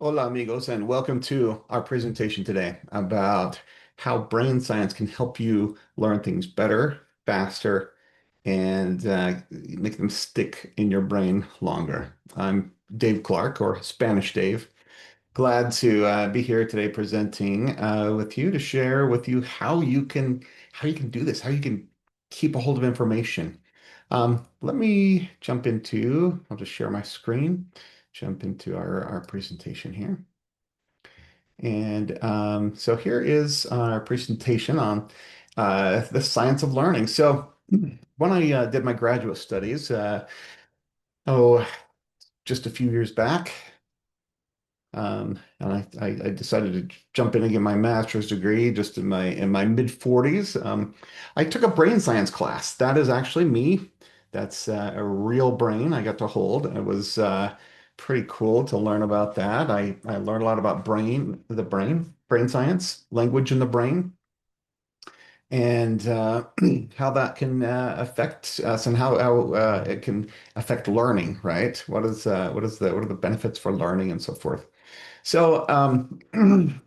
Hola, amigos, and welcome to our presentation today about how brain science can help you learn things better, faster, and make them stick in your brain longer. I'm Dave Clark, or Spanish Dave. Glad to be here today presenting with you to share with you how you can do this, how you can keep a hold of information. Let me jump into, I'll just share my screen, jump into our presentation here. And so here is our presentation on the science of learning. So when I did my graduate studies, oh, just a few years back, and I decided to jump in and get my master's degree just in my mid 40s. I took a brain science class. That is actually me. That's a real brain I got to hold. It was pretty cool to learn about that. I learned a lot about brain science, language in the brain, and how that can affect us and how it can affect learning, right? What are the benefits for learning and so forth. So,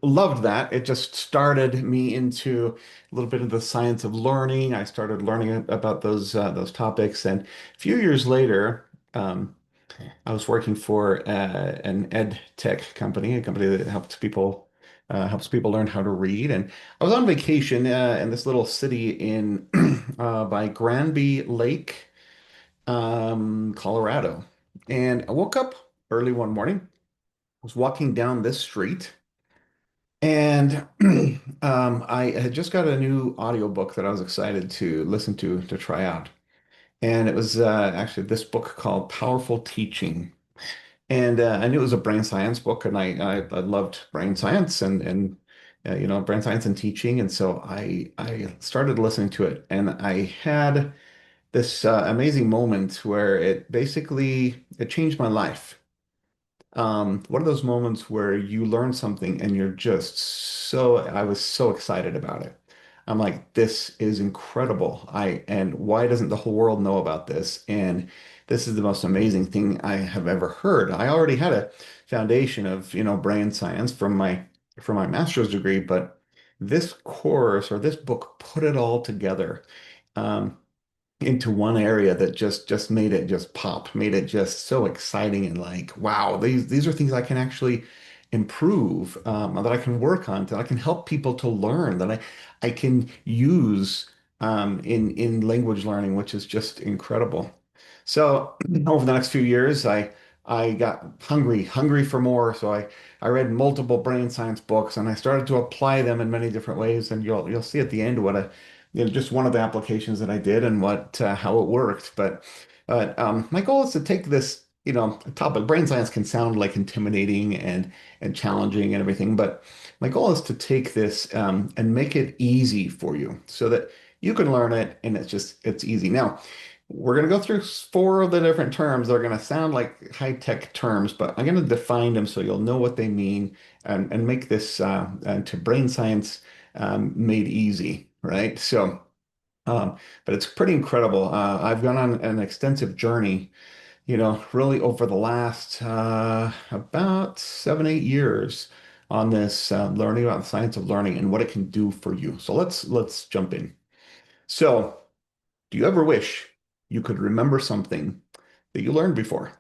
loved that. It just started me into a little bit of the science of learning. I started learning about those topics, and a few years later, I was working for an ed tech company, a company that helps people learn how to read. And I was on vacation in this little city in by Granby Lake, Colorado, and I woke up early one morning. Was walking down this street. And I had just got a new audiobook that I was excited to listen to try out. And it was actually this book called Powerful Teaching. And I knew it was a brain science book, and I loved brain science and brain science and teaching. And so I started listening to it, and I had this amazing moment where it changed my life. One of those moments where you learn something and I was so excited about it. I'm like, this is incredible. And why doesn't the whole world know about this? And this is the most amazing thing I have ever heard. I already had a foundation of, brain science from my master's degree, but this course or this book put it all together. Um, into one area that just made it just pop, made it just so exciting and like, wow, these are things I can actually improve, that I can work on, that I can help people to learn, that I can use in language learning, which is just incredible. So over the next few years, I got hungry for more. So I read multiple brain science books and I started to apply them in many different ways. And you'll see at the end just one of the applications that I did and how it worked. But my goal is to take this, topic. Brain science can sound like intimidating and challenging and everything, but my goal is to take this and make it easy for you so that you can learn it and it's easy. Now, we're going to go through four of the different terms. They're going to sound like high-tech terms, but I'm going to define them so you'll know what they mean and make this to brain science made easy, right? Um, but it's pretty incredible. I've gone on an extensive journey, really over the last about 7, 8 years on this learning about the science of learning and what it can do for you. So let's jump in. So, do you ever wish you could remember something that you learned before?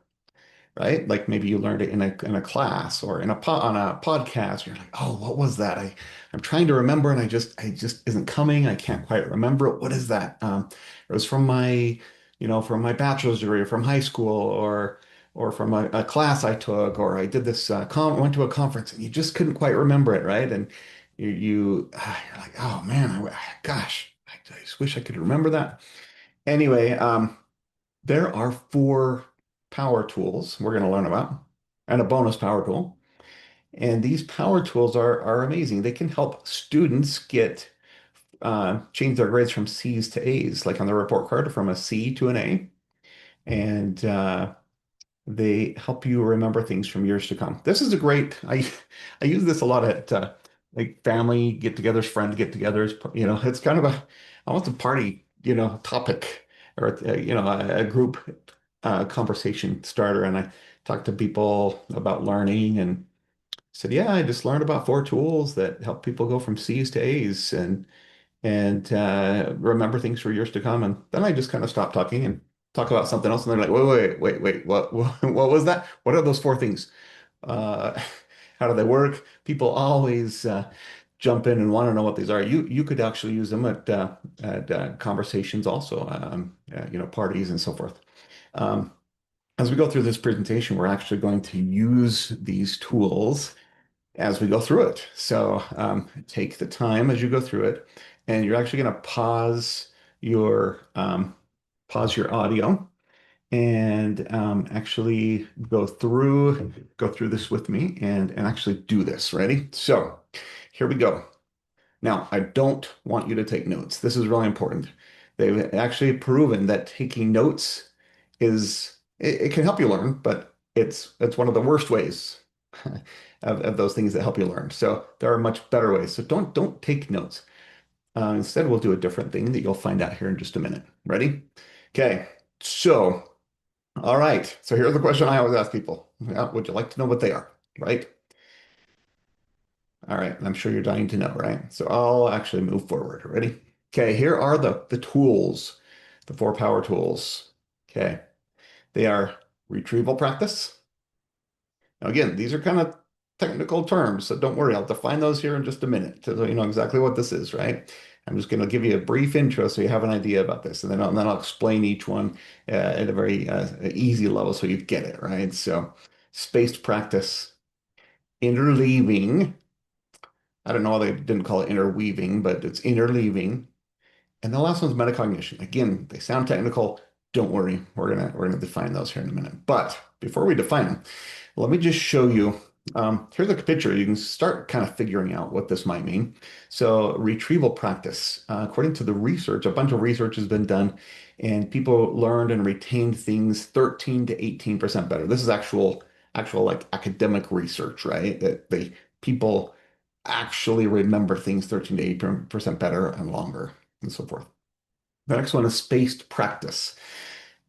Right? Like maybe you learned it in a class or on a podcast. You're like, oh, what was that? I'm trying to remember and I just isn't coming. I can't quite remember it. What is that? It was from my bachelor's degree or from high school or from a class I took, or I did this went to a conference and you just couldn't quite remember it, right? And you're like, oh man, gosh, I just wish I could remember that. Anyway, there are four power tools we're going to learn about, and a bonus power tool. And these power tools are amazing. They can help students get change their grades from C's to A's, like on the report card, from a C to an A. And they help you remember things from years to come. This is a great. I use this a lot at like family get-togethers, friend get-togethers. It's kind of almost a party, topic or a group conversation starter. And I talk to people about learning, and Said, yeah, I just learned about four tools that help people go from C's to A's and remember things for years to come. And then I just kind of stopped talking and talk about something else. And they're like, wait, what was that? What are those four things? Uh, how do they work? People always jump in and want to know what these are. You could actually use them at conversations also, parties and so forth. Um, as we go through this presentation, we're actually going to use these tools as we go through it. So take the time as you go through it, and you're actually going to pause your audio and actually go through this with me and actually do this. Ready? So here we go. Now, I don't want you to take notes. This is really important. They've actually proven that taking notes it can help you learn, but it's one of the worst ways of those things that help you learn. So there are much better ways. So don't take notes. Instead, we'll do a different thing that you'll find out here in just a minute. Ready? Okay. So, all right. So here's the question I always ask people. Would you like to know what they are? Right? All right. I'm sure you're dying to know, right? So I'll actually move forward. Ready? Okay. Here are the tools, the four power tools. Okay. They are retrieval practice. Now, again, these are kind of technical terms, so don't worry. I'll define those here in just a minute so you know exactly what this is, right? I'm just going to give you a brief intro so you have an idea about this, and then I'll explain each one at a very easy level so you get it, right? So, spaced practice, interleaving. I don't know why they didn't call it interweaving, but it's interleaving. And the last one's metacognition. Again, they sound technical. Don't worry, we're gonna define those here in a minute. But before we define them, let me just show you. Here's a picture. You can start kind of figuring out what this might mean. So, retrieval practice. According to the research, a bunch of research has been done, and people learned and retained things 13 to 18% better. This is actual like academic research, right? That people actually remember things 13 to 18% better and longer, and so forth. The next one is spaced practice.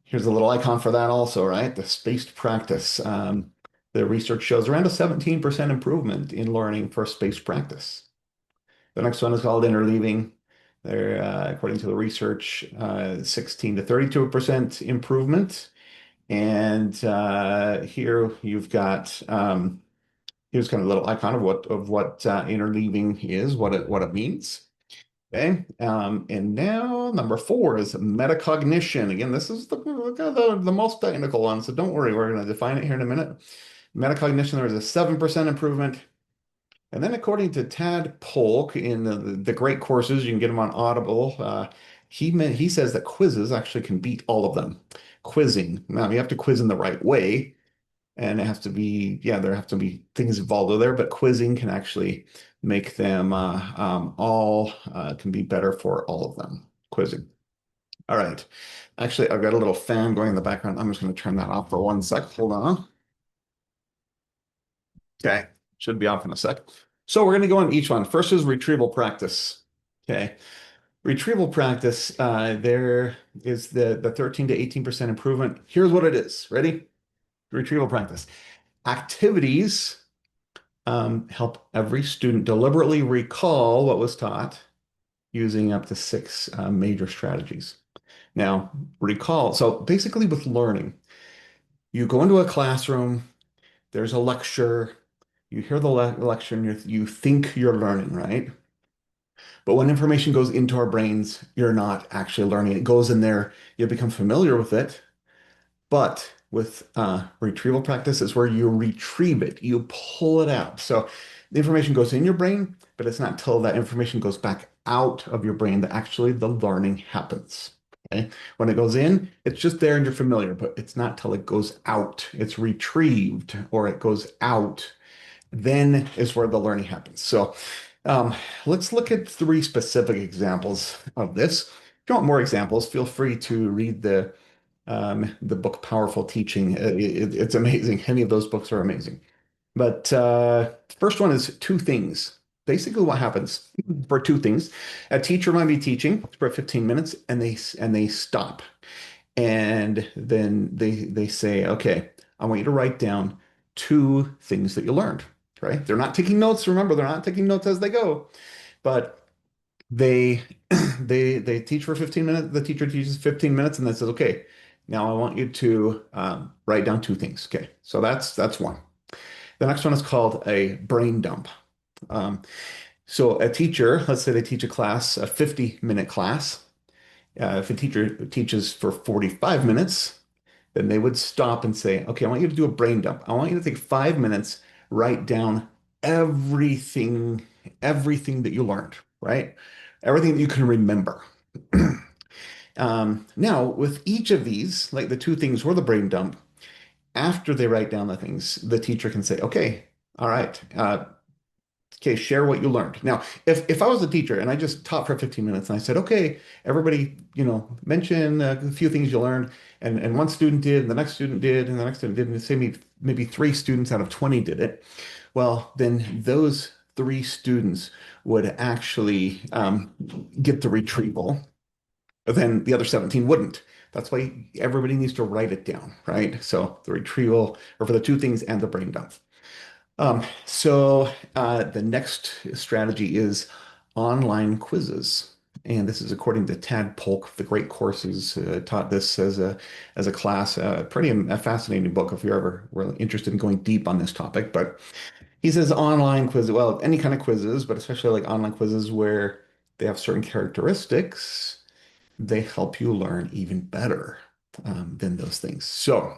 Here's a little icon for that also, right? The spaced practice. The research shows around a 17% improvement in learning for spaced practice. The next one is called interleaving. There, according to the research, 16 to 32% improvement. And here you've got here's kind of a little icon of what interleaving is, what it means. Okay. And now number four is metacognition. Again, this is the most technical one, so don't worry, we're going to define it here in a minute. Metacognition, there was a 7% improvement. And then according to Tad Polk in the great courses, you can get them on Audible, he says that quizzes actually can beat all of them. Quizzing. Now, you have to quiz in the right way, and it has to be, yeah, there have to be things involved with there, but quizzing can actually make them all can be better for all of them. Quizzing. All right. Actually, I've got a little fan going in the background. I'm just going to turn that off for one sec. Hold on. Okay. Should be off in a sec. So we're going to go on each one. First is retrieval practice. Okay. Retrieval practice, there is the 13 to 18% improvement. Here's what it is. Ready? Retrieval practice. Activities help every student deliberately recall what was taught using up to six major strategies. Now, recall, so basically with learning, you go into a classroom, there's a lecture, you hear the lecture, and you think you're learning, right? But when information goes into our brains, you're not actually learning. It goes in there, you become familiar with it, but with retrieval practice is where you retrieve it, you pull it out. So the information goes in your brain, but it's not until that information goes back out of your brain that actually the learning happens. Okay? When it goes in, it's just there and you're familiar, but it's not till it goes out. It's retrieved or it goes out, then is where the learning happens. So um, let's look at three specific examples of this. If you want more examples, feel free to read the book Powerful Teaching. It's amazing. Any of those books are amazing. But first one is two things. Basically, what happens for two things, a teacher might be teaching for 15 minutes and they stop. And then they say, okay, I want you to write down two things that you learned. right? They're not taking notes. Remember, they're not taking notes as they go, but they they teach for 15 minutes. The teacher teaches 15 minutes and then says, okay, now I want you to write down two things. Okay, so that's one. The next one is called a brain dump. Um, so a teacher, let's say they teach a class, a 50-minute class. If a teacher teaches for 45 minutes, then they would stop and say, okay, I want you to do a brain dump. I want you to take 5 minutes, write down everything, everything that you learned, right? Everything that you can remember. Now, with each of these, like the two things or the brain dump, after they write down the things, the teacher can say, okay, all right, okay, share what you learned. Now, if I was a teacher and I just taught for 15 minutes and I said, okay, everybody, mention a few things you learned, and one student did, and the next student did, and the next student did, and say maybe three students out of 20 did it, well, then those three students would actually get the retrieval. But then the other 17 wouldn't. That's why everybody needs to write it down, right? So the retrieval, or for the two things and the brain dump. The next strategy is online quizzes. And this is according to Tad Polk, The Great Courses, taught this as a class. Pretty a fascinating book if you're ever really interested in going deep on this topic. But he says online quizzes, well, any kind of quizzes, but especially like online quizzes where they have certain characteristics, they help you learn even better than those things. So.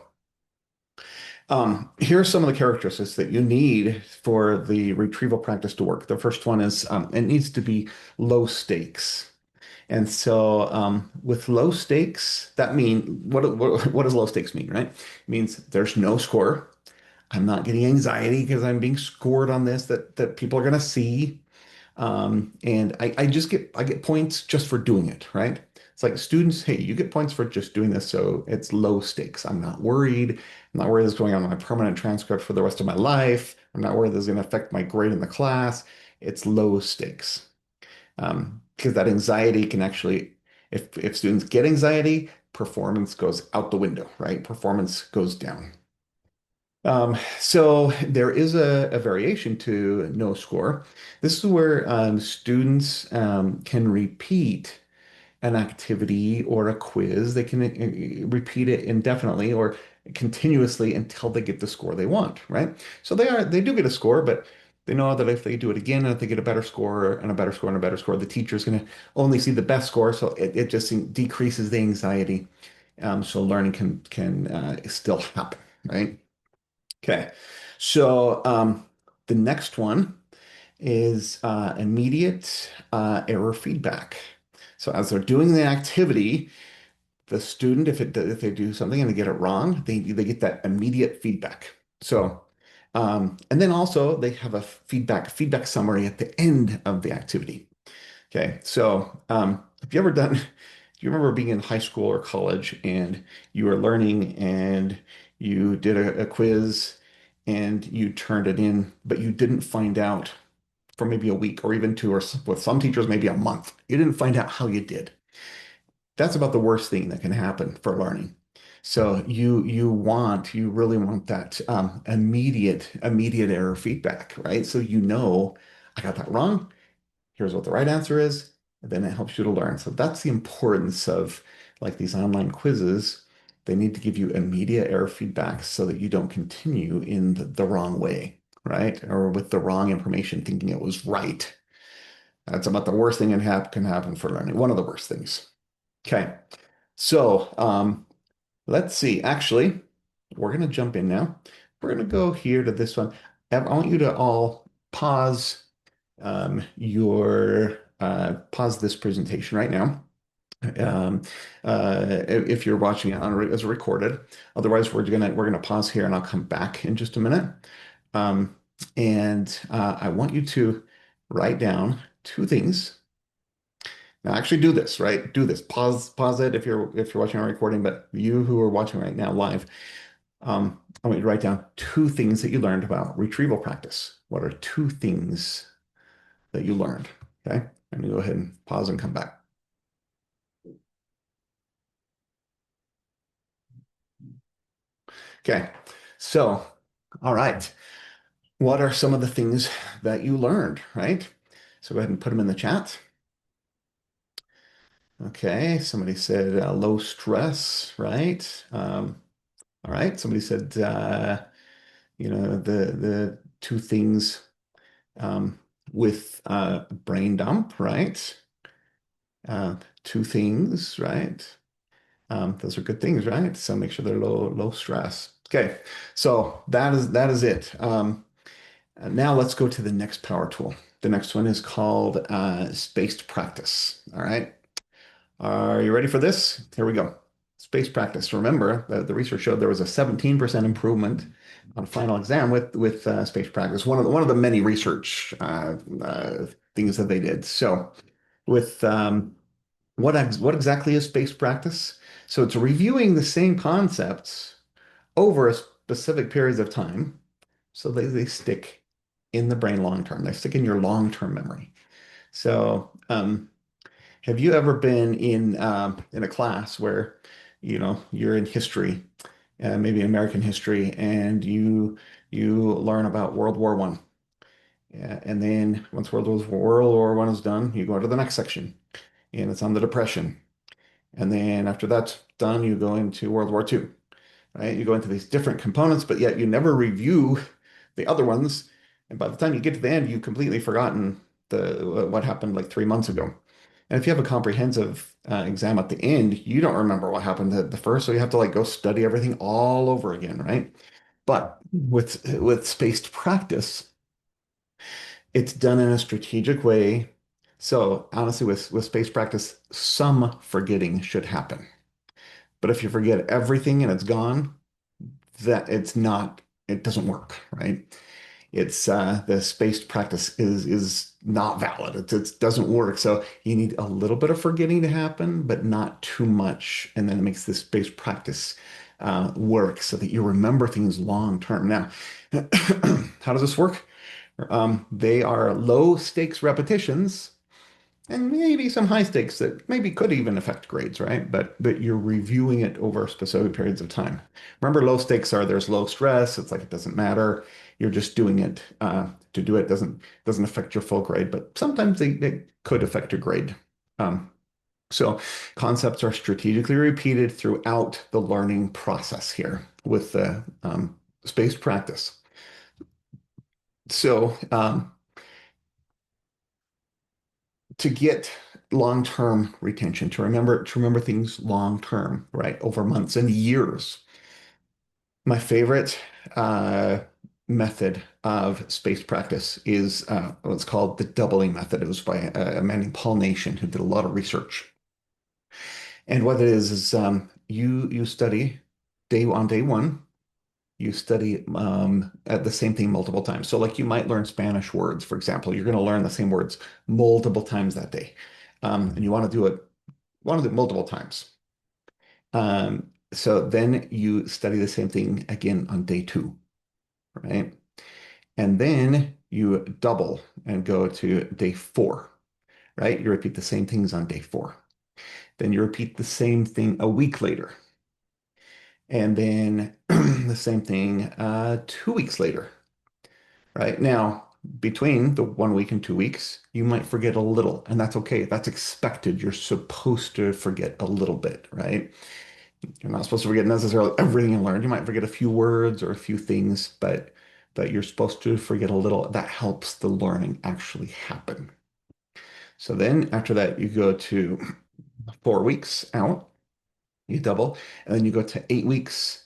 Here are some of the characteristics that you need for the retrieval practice to work. The first one is it needs to be low stakes. And so with low stakes, that mean what does low stakes mean, right? It means there's no score. I'm not getting anxiety because I'm being scored on this that people are going to see. And I get points just for doing it, right? It's like students, hey, you get points for just doing this, so it's low stakes. I'm not worried. I'm not worried this is going on my permanent transcript for the rest of my life. I'm not worried this is going to affect my grade in the class. It's low stakes. Because that anxiety can actually, if students get anxiety, performance goes out the window, right? Performance goes down. So there is a variation to no score. This is where students can repeat an activity or a quiz. They can repeat it indefinitely or continuously until they get the score they want, right? So they do get a score, but they know that if they do it again and if they get a better score and a better score and a better score, the teacher's going to only see the best score. So it just decreases the anxiety. So learning can still happen, right? Okay. So the next one is immediate error feedback. So as they're doing the activity, the student, if they do something and they get it wrong, they get that immediate feedback. So and then also they have a feedback summary at the end of the activity. Okay, so have you ever done, do you remember being in high school or college and you were learning and you did a quiz and you turned it in, but you didn't find out for maybe a week or even two, or with some teachers, maybe a month. You didn't find out how you did. That's about the worst thing that can happen for learning. So you really want that immediate error feedback, right? So you know, I got that wrong. Here's what the right answer is, and then it helps you to learn. So that's the importance of like these online quizzes. They need to give you immediate error feedback so that you don't continue in the wrong way, right? Or with the wrong information, thinking it was right. That's about the worst thing that can happen for learning. One of the worst things. Okay. So let's see. Actually, we're going to jump in now. We're going to go here to this one. I want you to all pause this presentation right now. Um, if you're watching it as recorded. Otherwise, we're gonna pause here, and I'll come back in just a minute. Um, and I want you to write down two things. Now, actually, do this, right? Do this. Pause it if you're watching a recording, but you who are watching right now live, I want you to write down two things that you learned about retrieval practice. What are two things that you learned? Okay, I'm gonna go ahead and pause and come back. Okay, so all right. What are some of the things that you learned, right? So go ahead and put them in the chat. Okay, somebody said low stress, right? All right, somebody said the two things um, with brain dump, right? Uh, two things, right? Those are good things, right? So make sure they're low stress. Okay, so that is it. Now let's go to the next power tool. The next one is called spaced practice. All right. Are you ready for this? Here we go. Space practice. Remember, the research showed there was a 17% improvement on final exam with space practice. One of the many research things that they did. So, with what exactly is space practice? So it's reviewing the same concepts over a specific periods of time, so they stick in the brain long term. They stick in your long term memory. So, have you ever been in a class where, you're in history, maybe American history, and you learn about World War One, yeah, and then once World War One is done, you go to the next section, and it's on the Depression, and then after that's done, you go into World War Two, right? You go into these different components, but yet you never review the other ones, and by the time you get to the end, you've completely forgotten the what happened like 3 months ago. And if you have a comprehensive exam at the end, you don't remember what happened at the first, so you have to like go study everything all over again, right? But with spaced practice, it's done in a strategic way. So honestly, with spaced practice, some forgetting should happen. But if you forget everything and it's gone, that it doesn't work, right? It's the spaced practice is not valid. It doesn't work. So you need a little bit of forgetting to happen, but not too much. And then it makes this spaced practice work so that you remember things long term. Now, how does this work? They are low stakes repetitions and maybe some high stakes that maybe could even affect grades, right? But you're reviewing it over specific periods of time. Remember, low stakes are there's low stress. It's like it doesn't matter. You're just doing it to do it. Doesn't affect your full grade, but sometimes they could affect your grade. So concepts are strategically repeated throughout the learning process here with the spaced practice. So to get long-term retention, to remember things long-term, right, over months and years. My favorite uh, method of spaced practice is what's called the doubling method. It was by a man named Paul Nation who did a lot of research. And what it is you study day one, you study at the same thing multiple times. So like you might learn Spanish words, for example. You're going to learn the same words multiple times that day. And you want to do it multiple times. So then you study the same thing again on day two, right? And then you double and go to day four, right? You repeat the same things on day four. Then you repeat the same thing a week later. And then the same thing 2 weeks later, right? Now, between the 1 week and 2 weeks, you might forget a little, and that's okay. That's expected. You're supposed to forget a little bit, right? You're not supposed to forget necessarily everything you learned. You might forget a few words or a few things, but you're supposed to forget a little. That helps the learning actually happen. So then after that, you go to 4 weeks out, you double, and then you go to 8 weeks,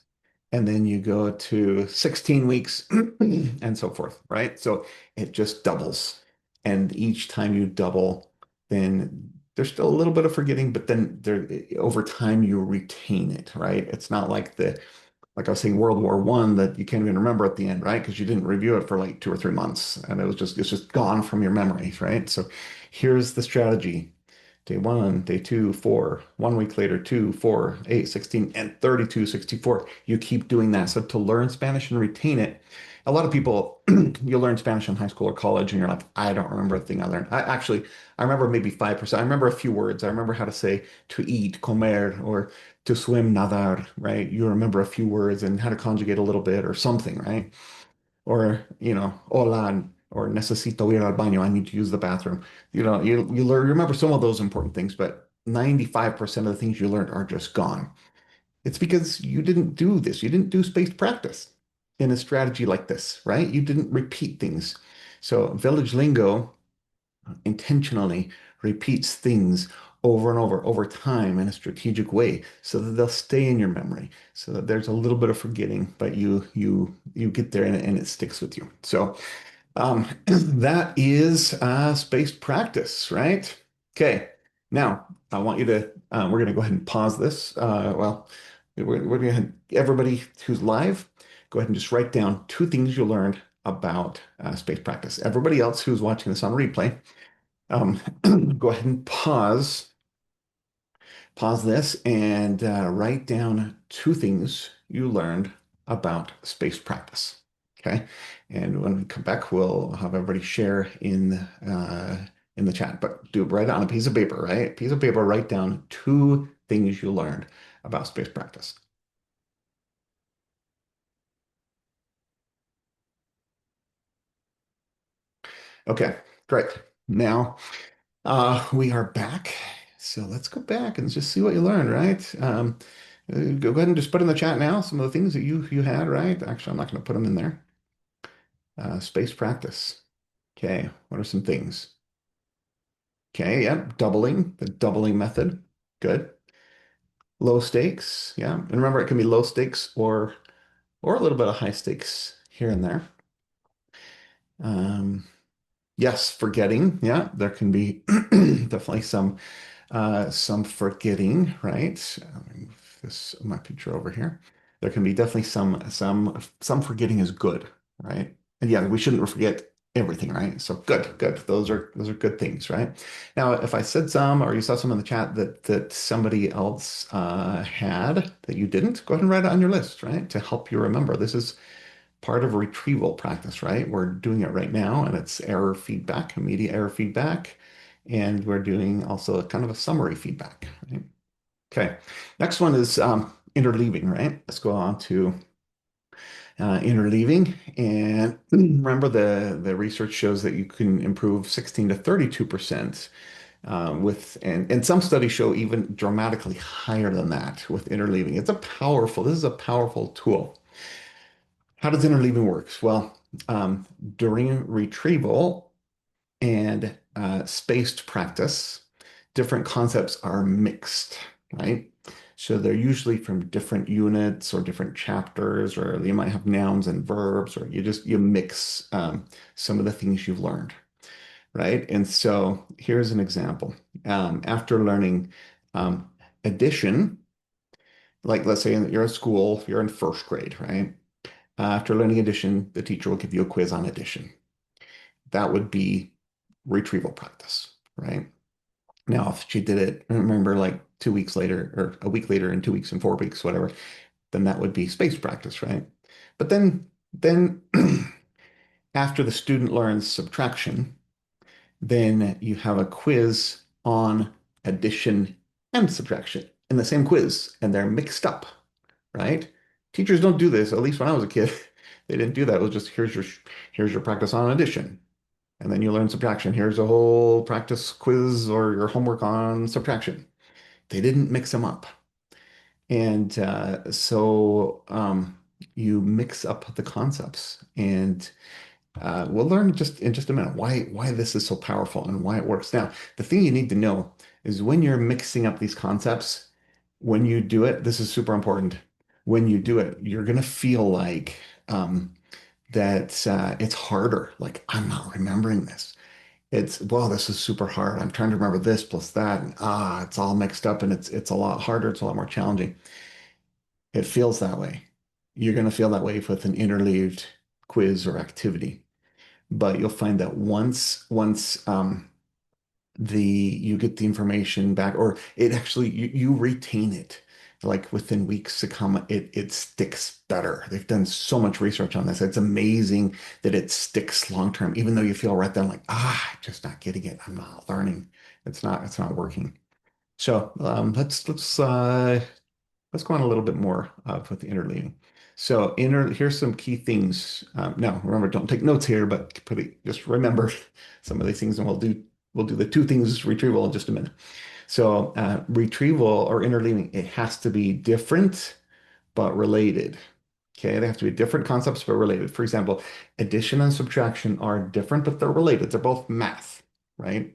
and then you go to 16 weeks, and so forth, right? So it just doubles. And each time you double, then there's still a little bit of forgetting, but then over time you retain it, right? It's not like I was saying, World War One that you can't even remember at the end, right? Because you didn't review it for like 2 or 3 months, and it's just gone from your memory, right? So here's the strategy. Day one, day two, four, 1 week later, 2, 4, 8, 16, and 32, 64. You keep doing that. So to learn Spanish and retain it, a lot of people, you learn Spanish in high school or college, and you're like, I don't remember a thing I learned. I remember maybe 5%. I remember a few words. I remember how to say to eat, comer, or to swim, nadar, right? You remember a few words and how to conjugate a little bit or something, right? or hola, or necesito ir al baño. I need to use the bathroom. You learn, you remember some of those important things, but 95% of the things you learned are just gone. It's because you didn't do this. You didn't do spaced practice in a strategy like this, right? You didn't repeat things. So village lingo intentionally repeats things over time in a strategic way so that they'll stay in your memory, so that there's a little bit of forgetting, but you get there and it sticks with you. So that is spaced practice, right? Okay. Now I want you to we're going to go ahead and pause this. We're going to everybody who's live, go ahead and just write down two things you learned about spaced practice. Everybody else who's watching this on replay, um, go ahead and pause this and write down two things you learned about spaced practice. Okay. And when we come back, we'll have everybody share in the chat, but do it right on a piece of paper, right? Piece of paper, write down two things you learned about spaced practice. Okay, great. Now we are back. So let's go back and just see what you learned, right? Go ahead and just put in the chat now some of the things that you had, right? Actually, I'm not going to put them in there. Space practice. Okay, what are some things? Okay, yep, doubling, the doubling method. Good. Low stakes, yeah. And remember, it can be low stakes or a little bit of high stakes here and there. Um, yes, forgetting, yeah, there can be definitely some forgetting, right? Move this my picture over here. There can be definitely some forgetting is good, right? And yeah, we shouldn't forget everything, right? So good, good. Those are good things, right? Now, if I said some or you saw some in the chat that somebody else had that you didn't, go ahead and write it on your list, right? To help you remember. This is part of retrieval practice, right? We're doing it right now, and it's error feedback, immediate error feedback, and we're doing also a kind of a summary feedback, right? Okay, next one is interleaving, right? Let's go on to interleaving, and remember the research shows that you can improve 16 to 32% and some studies show even dramatically higher than that with interleaving. This is a powerful tool. How does interleaving works? Well, during retrieval and spaced practice, different concepts are mixed, right? So they're usually from different units or different chapters, or you might have nouns and verbs, or you mix some of the things you've learned, right? And so here's an example. After learning um, addition, like let's say you're at school, you're in first grade, right? After learning addition, the teacher will give you a quiz on addition. That would be retrieval practice, right? Now, if she did it, remember, like 2 weeks later, or a week later, and 2 weeks and 4 weeks, whatever, then that would be spaced practice, right? But then after the student learns subtraction, then you have a quiz on addition and subtraction in the same quiz, and they're mixed up, right? Teachers don't do this. At least when I was a kid, they didn't do that. It was just here's your practice on addition. And then you learn subtraction. Here's a whole practice quiz or your homework on subtraction. They didn't mix them up. And so you mix up the concepts. And we'll learn just in just a minute why this is so powerful and why it works. Now, the thing you need to know is when you're mixing up these concepts, when you do it, this is super important. When you do it, you're going to feel like that it's harder. Like, I'm not remembering this. Well, this is super hard. I'm trying to remember this plus that, and it's all mixed up, and it's a lot harder. It's a lot more challenging. It feels that way. You're going to feel that way with an interleaved quiz or activity, but you'll find that once the you get the information back, or it actually you retain it. Like within weeks to come, it sticks better. They've done so much research on this. It's amazing that it sticks long term, even though you feel right then like, just not getting it. I'm not learning. It's not working. So let's go on a little bit more with the interleaving. So here's some key things. Now, remember, don't take notes here, but just remember some of these things, and we'll do the two things retrieval in just a minute. So retrieval or interleaving, it has to be different but related. Okay, they have to be different concepts but related. For example, addition and subtraction are different, but they're related. They're both math, right?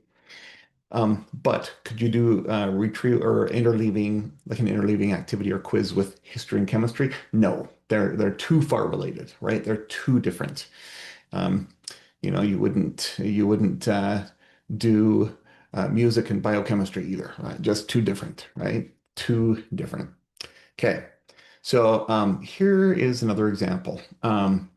But could you do retrieve or interleaving, like an interleaving activity or quiz with history and chemistry? No, they're too far related, right? They're too different. Um, you wouldn't do music and biochemistry either, right? Just too different, right? Too different. Okay, so here is another example. Of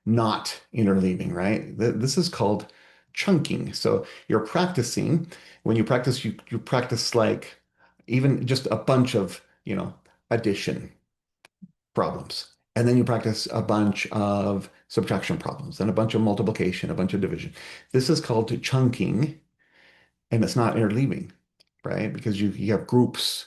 not interleaving, right? This is called chunking. So you're practicing. When you practice, you practice like even just a bunch of, addition problems. And then you practice a bunch of subtraction problems and a bunch of multiplication, a bunch of division. This is called chunking, and it's not interleaving, right? Because you have groups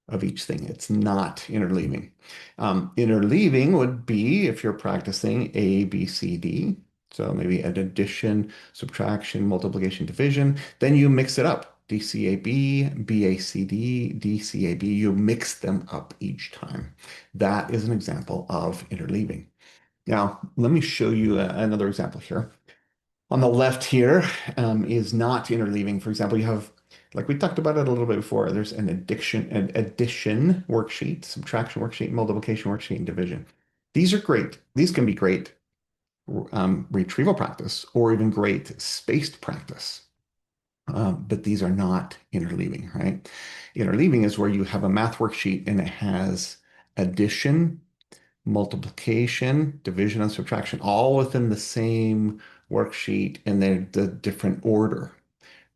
of each thing. It's not interleaving. Interleaving would be if you're practicing A, B, C, D. So maybe an addition, subtraction, multiplication, division. Then you mix it up. DCAB, BACD, DCAB. You mix them up each time. That is an example of interleaving. Now, let me show you another example here. On the left here is not interleaving. For example, you have, like we talked about it a little bit before, there's an addition worksheet, subtraction worksheet, multiplication worksheet, and division. These are great. These can be great retrieval practice or even great spaced practice. But these are not interleaving, right? Interleaving is where you have a math worksheet and it has addition, multiplication, division, and subtraction all within the same worksheet and they're the different order,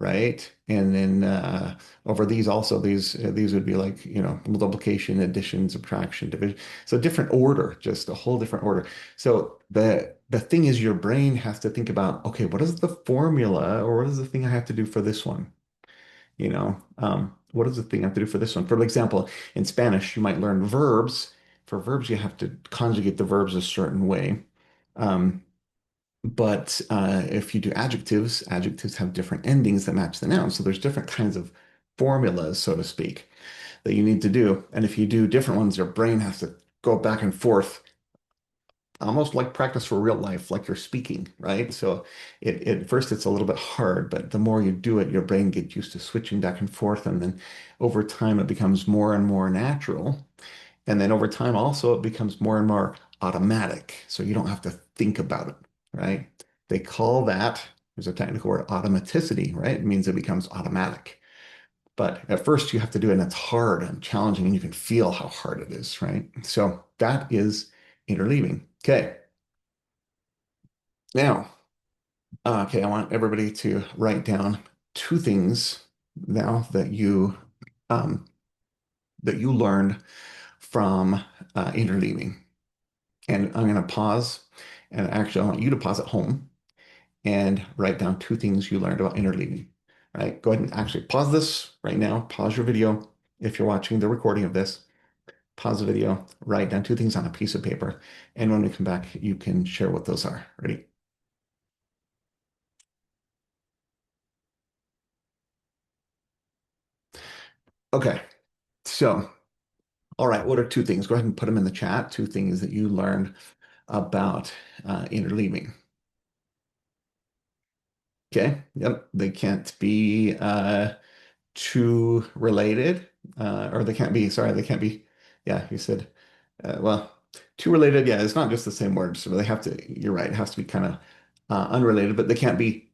right? And then over these also these would be like, multiplication, addition, subtraction, division. So different order, just a whole different order. So the thing is your brain has to think about, okay, what is the formula or what is the thing I have to do for this one? What is the thing I have to do for this one? For example, in Spanish, you might learn verbs. For verbs, you have to conjugate the verbs a certain way. Um, but if you do adjectives, adjectives have different endings that match the noun. So there's different kinds of formulas, so to speak, that you need to do. And if you do different ones, your brain has to go back and forth almost like practice for real life, like you're speaking, right? So at first it's a little bit hard, but the more you do it, your brain gets used to switching back and forth, and then over time it becomes more and more natural. And then over time also it becomes more and more automatic. So you don't have to think about it, right? They call that, there's a technical word, automaticity, right? It means it becomes automatic. But at first you have to do it and it's hard and challenging and you can feel how hard it is, right? So that is interleaving. Okay. Now, okay, I want everybody to write down two things now um, that you learned from interleaving. And I'm going to pause, and actually, I want you to pause at home and write down two things you learned about interleaving. All right, go ahead and actually pause this right now. Pause your video if you're watching the recording of this. Pause the video, write down two things on a piece of paper, and when we come back, you can share what those are. Ready? Okay, so. All right, what are two things? Go ahead and put them in the chat. Two things that you learned about interleaving. Okay, yep, they can't be too related, or they can't be, sorry, they can't be, yeah, you said, well, too related, yeah, it's not just the same word, so they have to, you're right, it has to be kind of unrelated, but they can't be,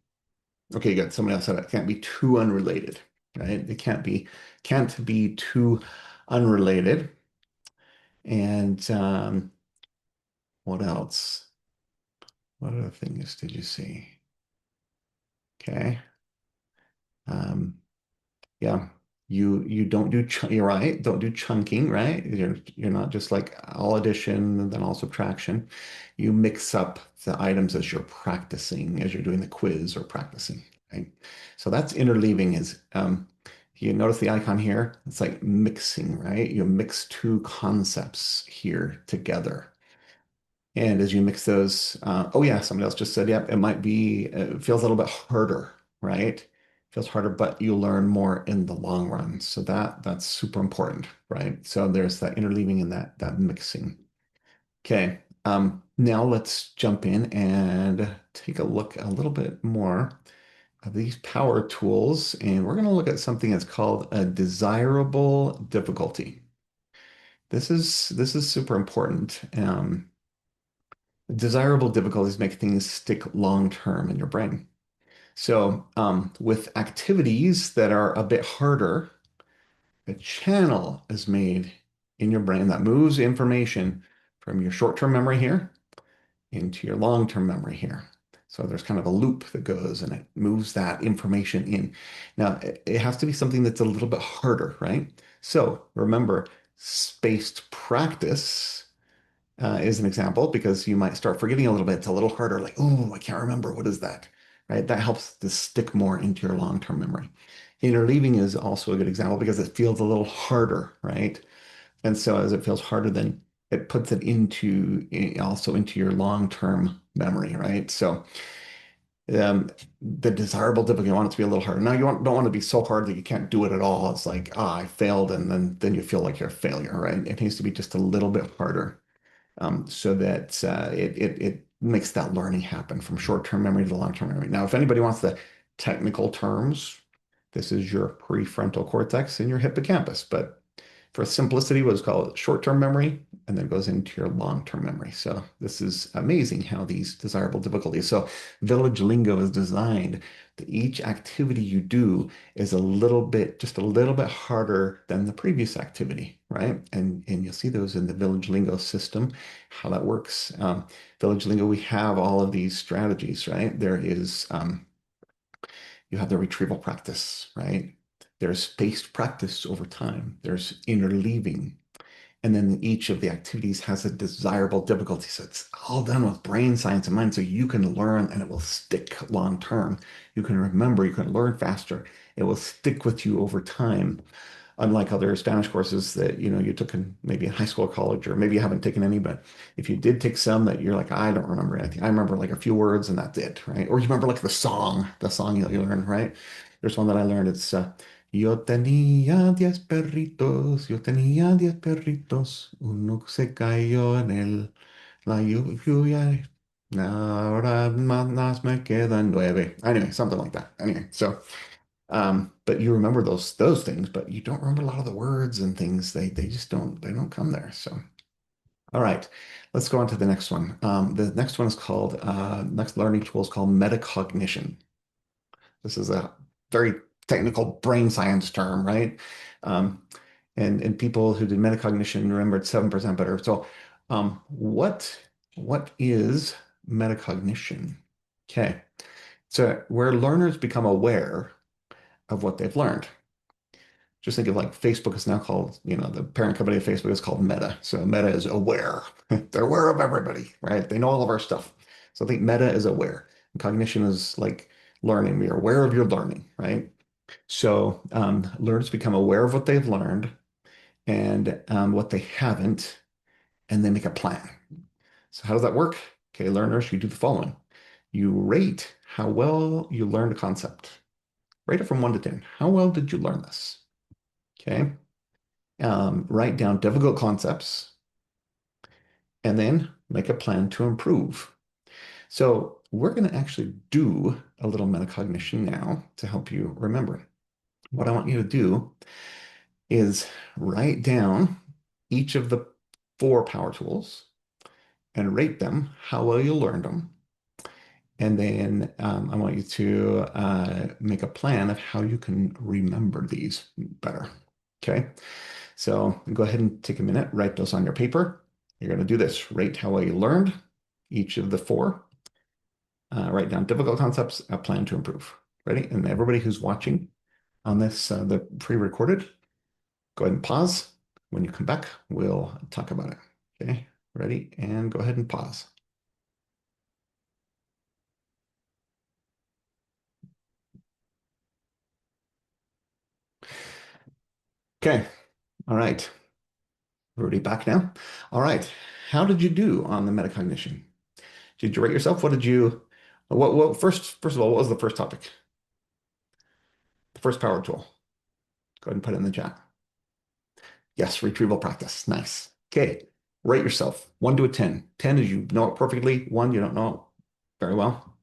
okay, good, somebody else said it, can't be too unrelated, right? It can't be too unrelated. And what else? What other things did you see? Okay. Um, yeah. You don't do you're right. Don't do chunking, right? You're not just like all addition and then all subtraction. You mix up the items as you're practicing, as you're doing the quiz or practicing, right? So that's interleaving is You notice the icon here? It's like mixing, right? You mix two concepts here together. And as you mix those, oh yeah, somebody else just said, yep, it might be, it feels a little bit harder, right? Feels harder, but you learn more in the long run. So that's super important, right? So there's that interleaving and that mixing. Okay, now let's jump in and take a look a little bit more of these power tools, and we're going to look at something that's called a desirable difficulty. This is super important. Desirable difficulties make things stick long term in your brain. So, with activities that are a bit harder, a channel is made in your brain that moves information from your short-term memory here into your long-term memory here. So there's kind of a loop that goes and it moves that information in. Now, it has to be something that's a little bit harder, right? So remember, spaced practice is an example because you might start forgetting a little bit. It's a little harder, like, oh, I can't remember. What is that? Right? That helps to stick more into your long-term memory. Interleaving is also a good example because it feels a little harder, right? And so as it feels harder, then it puts it into also into your long-term memory, right? So the desirable difficulty, you want it to be a little harder. Now don't want to be so hard that you can't do it at all. It's like, ah, I failed, and then you feel like you're a failure, right? It needs to be just a little bit harder, so that it makes that learning happen from short-term memory to long-term memory. Now, if anybody wants the technical terms, this is your prefrontal cortex and your hippocampus, but for simplicity, what is called short-term memory, and then goes into your long-term memory. So this is amazing how these desirable difficulties. So Village Lingo is designed that each activity you do is a little bit, just a little bit harder than the previous activity, right? And you'll see those in the Village Lingo system, how that works. Village Lingo, we have all of these strategies, right? There is you have the retrieval practice, right? There's spaced practice over time. There's interleaving. And then each of the activities has a desirable difficulty. So it's all done with brain science in mind. So you can learn and it will stick long term. You can remember, you can learn faster. It will stick with you over time, unlike other Spanish courses that you took in maybe in high school or college, or maybe you haven't taken any, but if you did take some that you're like, I don't remember anything. I remember like a few words and that's it, right? Or you remember like the song that you learned, right? There's one that I learned. It's Yo tenía 10 perritos, yo tenía 10 perritos, uno se cayó en la lluvia. Ahora más me quedan 9. Anyway, something like that. Anyway, so but you remember those things, but you don't remember a lot of the words and things. They just don't come there. So all right, let's go on to the next one. The next one is called next learning tool is called metacognition. This is a very technical brain science term, right? Um, and people who did metacognition remembered 7% better. So what is metacognition? Okay, so where learners become aware of what they've learned. Just think of like Facebook is now called, the parent company of Facebook is called Meta. So Meta is aware. They're aware of everybody, right? They know all of our stuff. So I think Meta is aware. And cognition is like learning. You're aware of your learning, right? So learners become aware of what they've learned and what they haven't, and they make a plan. So how does that work? Okay, learners, you do the following. You rate how well you learned a concept. Rate it from 1 to 10. How well did you learn this? Okay. Write down difficult concepts and then make a plan to improve. So we're going to actually do a little metacognition now to help you remember. What I want you to do is write down each of the 4 power tools and rate them, how well you learned them. And then I want you to make a plan of how you can remember these better. Okay. So go ahead and take a minute, write those on your paper. You're going to do this. Rate how well you learned each of the 4. Write down difficult concepts, a plan to improve. Ready? And everybody who's watching on this, the pre-recorded, go ahead and pause. When you come back, we'll talk about it. Okay, ready? And go ahead and pause. Okay. All right. Rudy back now. All right. How did you do on the metacognition? Did you rate yourself? First of all, what was the first topic? The first power tool. Go ahead and put it in the chat. Yes, retrieval practice. Nice. Okay. Rate yourself 1 to a 10. 10 is you know it perfectly. 1, you don't know it very well.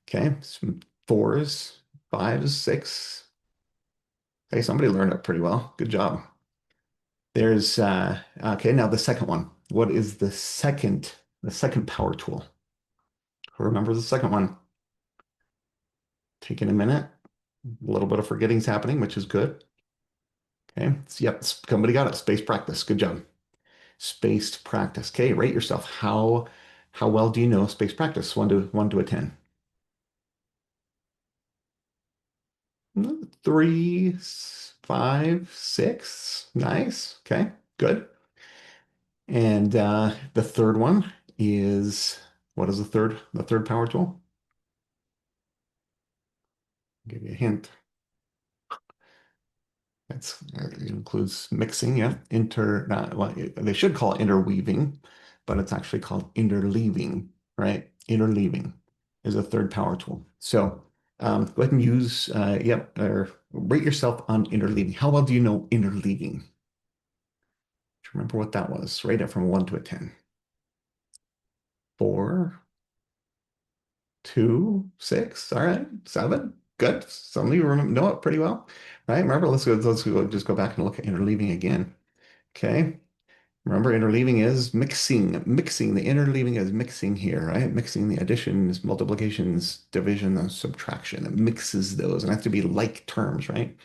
Okay. Some fours, fives, six. Okay, somebody learned it pretty well. Good job. There's okay, now the second one. What is the second power tool? Who remembers the second one? Taking a minute. A little bit of forgetting's happening, which is good. Okay. Yep, somebody got it. Space practice. Good job. Spaced practice. Okay, rate yourself. How well do you know space practice? One to a 10. 3, 5, 6. Nice. Okay, good. And the third one is what is the third power tool? I'll give you a hint. It includes mixing, yeah. Well, they should call it interweaving, but it's actually called interleaving, right? Interleaving is a third power tool. So go ahead and use, yep, or rate yourself on interleaving. How well do you know interleaving? Do you remember what that was? Rate it from 1 to a 10. 4, 2, 6. All right, 7. Good. Some of you know it pretty well, right? Remember, just go back and look at interleaving again. Okay. Remember, interleaving is mixing. Mixing. The interleaving is mixing here, right? Mixing the additions, multiplications, division, and subtraction. It mixes those and have to be like terms, right?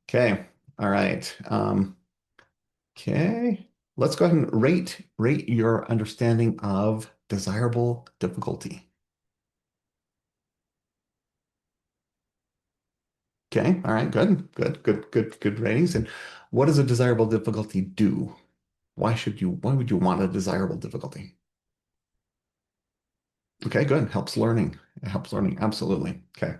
Okay. All right. Okay. Let's go ahead and rate your understanding of desirable difficulty. Okay. All right. Good. Good. Good. Good. Good ratings. And what does a desirable difficulty do? Why would you want a desirable difficulty? Okay, good. Helps learning. It helps learning. Absolutely. Okay.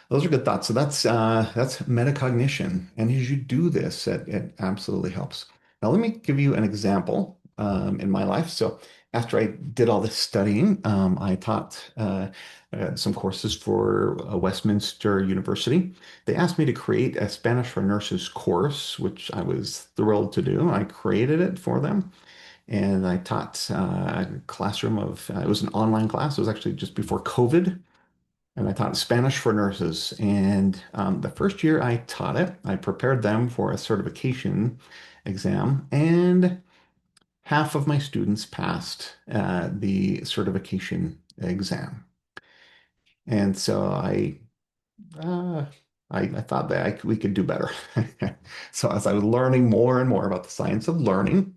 Those are good thoughts. So that's metacognition. And as you do this, it absolutely helps. Now let me give you an example in my life. So after I did all this studying, I taught some courses for Westminster University. They asked me to create a Spanish for Nurses course, which I was thrilled to do. I created it for them. And I taught a classroom it was an online class. It was actually just before COVID. And I taught Spanish for nurses. And the first year I taught it, I prepared them for a certification exam. And half of my students passed the certification exam. And so uh, I thought that we could do better. So as I was learning more and more about the science of learning,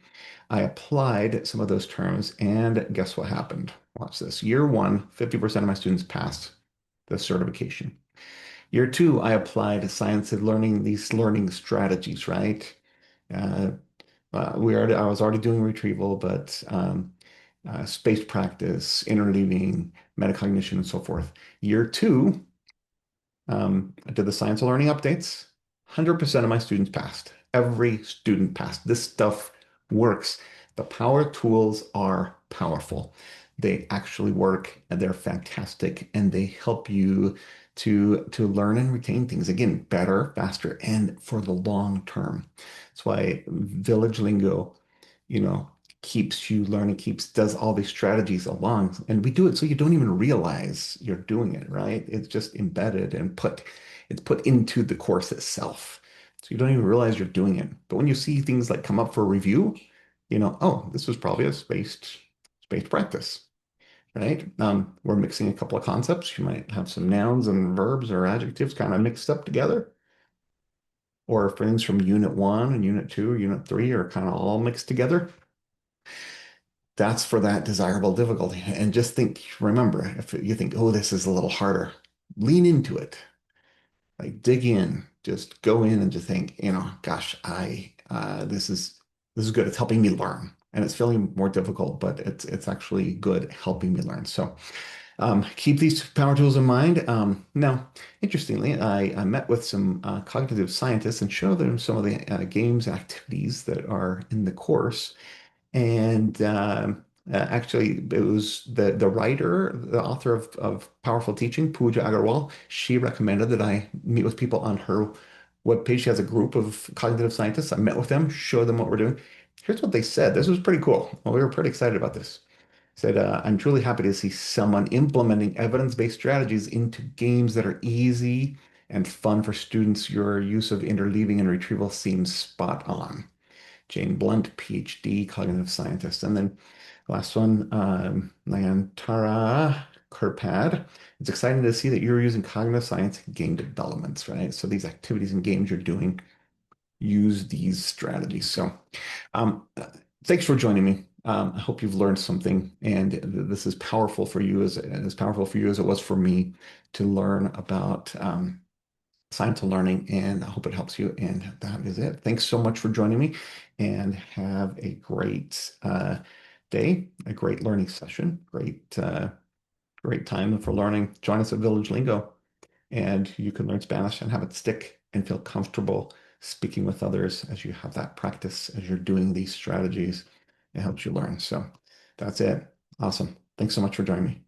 I applied some of those terms, and guess what happened? Watch this. Year one, 50% of my students passed the certification. Year two, I applied science of learning, these learning strategies, right? Uh, I was already doing retrieval, but spaced practice, interleaving, metacognition, and so forth. Year two, I did the science of learning updates. 100% of my students passed. Every student passed. This stuff works. The power tools are powerful. They actually work and they're fantastic and they help you to learn and retain things again better, faster, and for the long term. That's why Village Lingo, you know, keeps you learning, does all these strategies along. And we do it so you don't even realize you're doing it, right? It's just embedded and it's put into the course itself. So you don't even realize you're doing it. But when you see things like come up for review, oh, this was probably a spaced practice, right? We're mixing a couple of concepts. You might have some nouns and verbs or adjectives kind of mixed up together. Or if things from unit one and unit two or unit three are kind of all mixed together. That's for that desirable difficulty. And just remember, if you think, oh, this is a little harder, lean into it. Like dig in, just go in and just think, gosh, this is good. It's helping me learn. And it's feeling more difficult, but it's actually good helping me learn. So Keep these power tools in mind. Now, interestingly, I met with some cognitive scientists and showed them some of the games activities that are in the course. And actually, it was the writer, the author of Powerful Teaching, Pooja Agarwal. She recommended that I meet with people on her webpage. She has a group of cognitive scientists. I met with them, showed them what we're doing. Here's what they said. This was pretty cool. Well, we were pretty excited about this. Said, I'm truly happy to see someone implementing evidence-based strategies into games that are easy and fun for students. Your use of interleaving and retrieval seems spot on. Jane Blunt, PhD, cognitive scientist. And then the last one, Nayantara Kurpad. It's exciting to see that you're using cognitive science in game developments, right? So these activities and games you're doing use these strategies. So um, thanks for joining me. I hope you've learned something, and this is powerful for you as powerful for you as it was for me to learn about science and learning, and I hope it helps you. And that is it. Thanks so much for joining me, and have a great day, a great learning session, great time for learning. Join us at Village Lingo, and you can learn Spanish and have it stick and feel comfortable speaking with others as you have that practice, as you're doing these strategies. It helps you learn. So that's it. Awesome. Thanks so much for joining me.